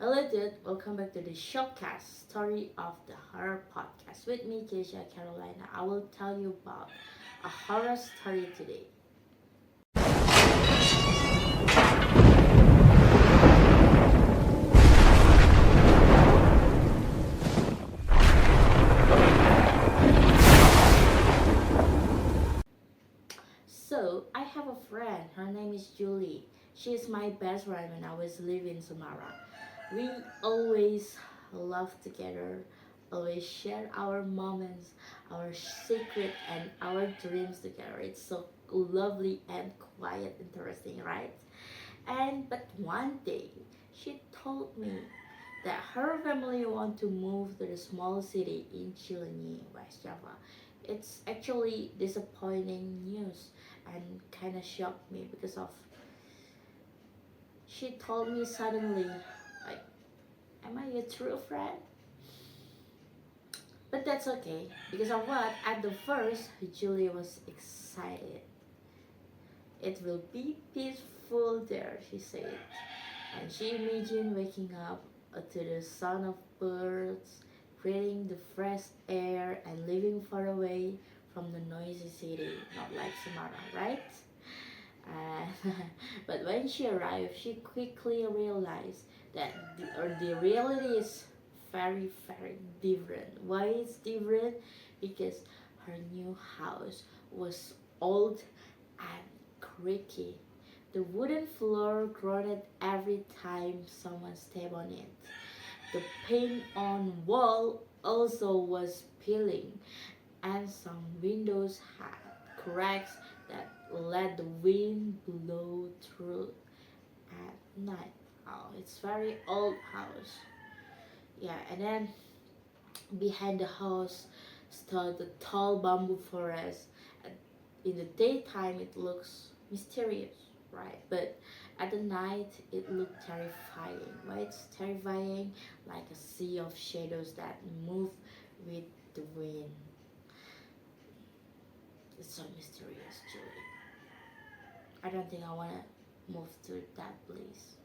Hello, dude. Welcome back to the Shocast Story of the Horror Podcast. With me, Kezia Carolina. I will tell you about a horror story today. So, I have a friend. Her name is Julie. She is my best friend when I was living in Samara. We always laugh together, always share our moments, our secret, and our dreams together. It's so lovely and quiet, interesting, right? But one day, she told me that her family want to move to the small city in Cilenyi, West Java. It's actually disappointing news and kind of shocked me because of she told me suddenly, like, am I a true friend? But that's okay because of what? At the first, Julie was excited. It will be peaceful there, she said. And she imagined waking up to the sound of birds, breathing the fresh air, and living far away from the noisy city, not like Samara, right? Uh, but when she arrived, she quickly realized that the reality is very, very different. Why it's different? Because her new house was old and creaky. The wooden floor groaned every time someone stepped on it. The paint on wall also was peeling, and some windows had cracks that let the wind blow through at night. Oh, it's very old house. Yeah, and then behind the house stood the tall bamboo forest. In the daytime, it looks mysterious, right? But at the night, it looked terrifying. Why it's terrifying? Like a sea of shadows that move with the wind. It's so mysterious, Julie. I don't think I wanna move to that place.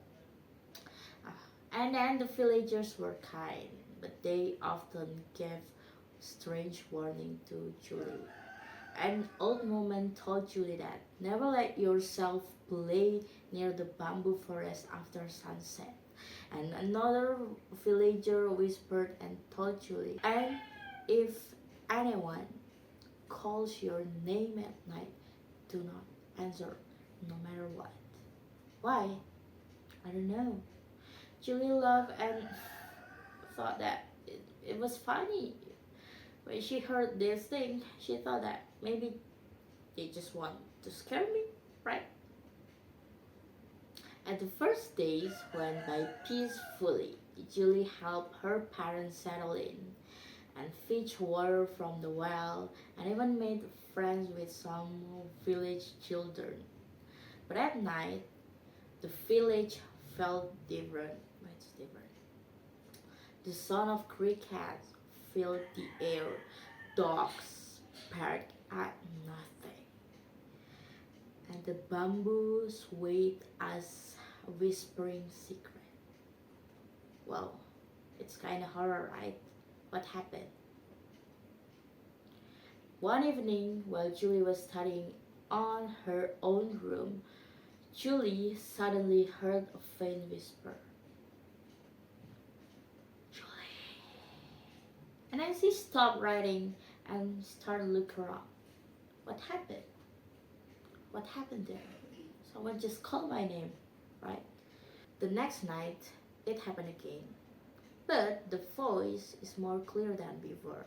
And then the villagers were kind, but they often gave strange warning to Julie. An old woman told Julie that never let yourself play near the bamboo forest after sunset. And another villager whispered and told Julie, and if anyone calls your name at night, do not answer, no matter what. Why? I don't know. Julie laughed and thought that it was funny. When she heard this thing, she thought that maybe they just want to scare me, right? And the first days went by peacefully. Julie helped her parents settle in and fetch water from the well and even made friends with some village children. But at night, the village felt different. It's different. The sound of crickets filled the air. Dogs barked at nothing. And the bamboo swayed as a whispering secret. Well, it's kind of horror, right? What happened? One evening, while Julie was studying on her own room, Julie suddenly heard a faint whisper. Julie. And then she stopped writing and started looking around. What happened? What happened there? Someone just called my name, right? The next night, it happened again. But the voice is more clear than before.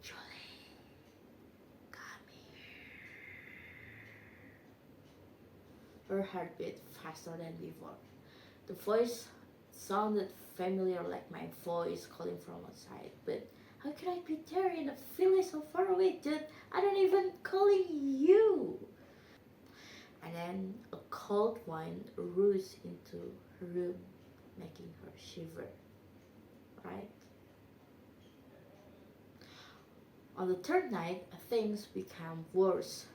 Julie, come here. Her heart beat faster than before. The voice sounded familiar, like my voice calling from outside. But how could I be there in a village so far away, dude? I don't even calling you. And then a cold wind rose into her room, making her shiver. Right? On the third night, things became worse.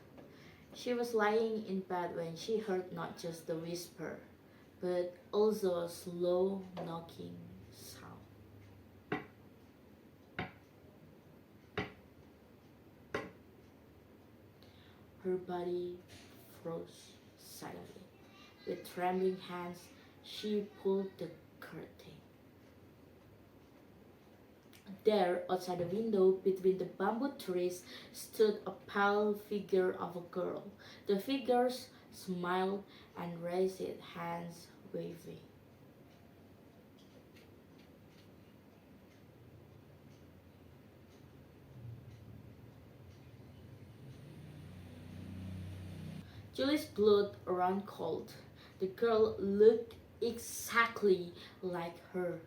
She was lying in bed when she heard not just the whisper, but also a slow knocking sound. Her body froze suddenly. With trembling hands, she pulled the curtain. There, outside the window, between the bamboo trees, stood a pale figure of a girl. The figure smiled and raised its hands, waving. Julie's blood ran cold. The girl looked exactly like her,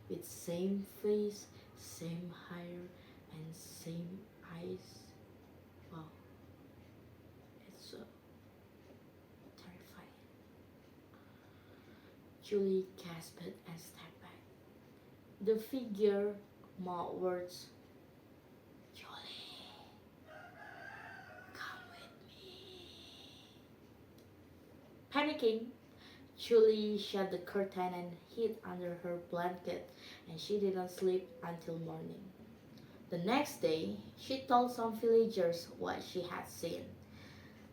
with same face, same hair, and same eyes. Wow, it's so terrifying. Julie gasped and stepped back. The figure mouthed words, Julie, come with me. Panicking, Julie shut the curtain and hid under her blanket, and she didn't sleep until morning. The next day, she told some villagers what she had seen.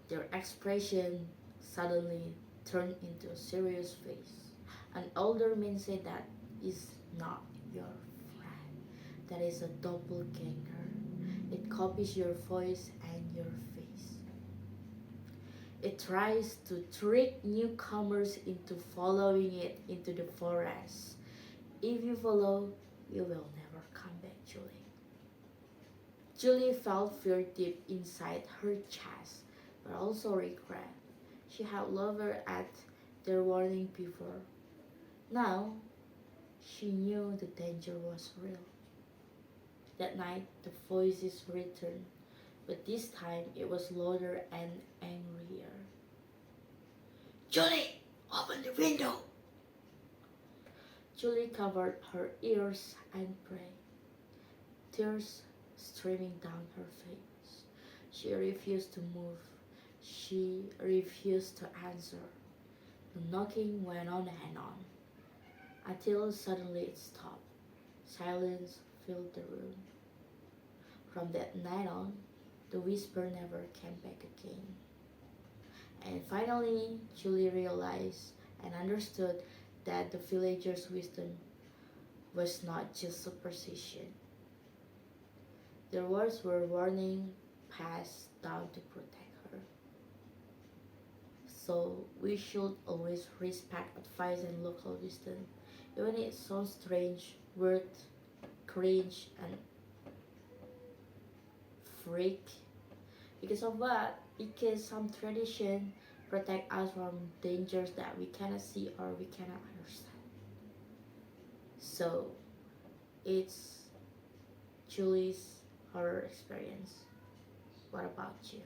Their expression suddenly turned into a serious face. An older man said that is not your friend. That is a doppelganger. It copies your voice and your face. It tries to trick newcomers into following it into the forest. If you follow, you will never come back, Julie. Julie felt fear deep inside her chest, but also regret. She had laughed at their warning before. Now, she knew the danger was real. That night, the voices returned, but this time it was louder and angrier. Julie, open the window! Julie covered her ears and prayed, tears streaming down her face. She refused to move. She refused to answer. The knocking went on and on, until suddenly it stopped. Silence filled the room. From that night on, the whisper never came back again. And finally, Julie realized and understood that the villagers' wisdom was not just superstition. Their words were warning passed down to protect her. So we should always respect advice and local wisdom, even if it sounds strange, weird, cringe, and freak. Because of what? Because some tradition protect us from dangers that we cannot see or we cannot understand. So it's Julie's horror experience. What about you?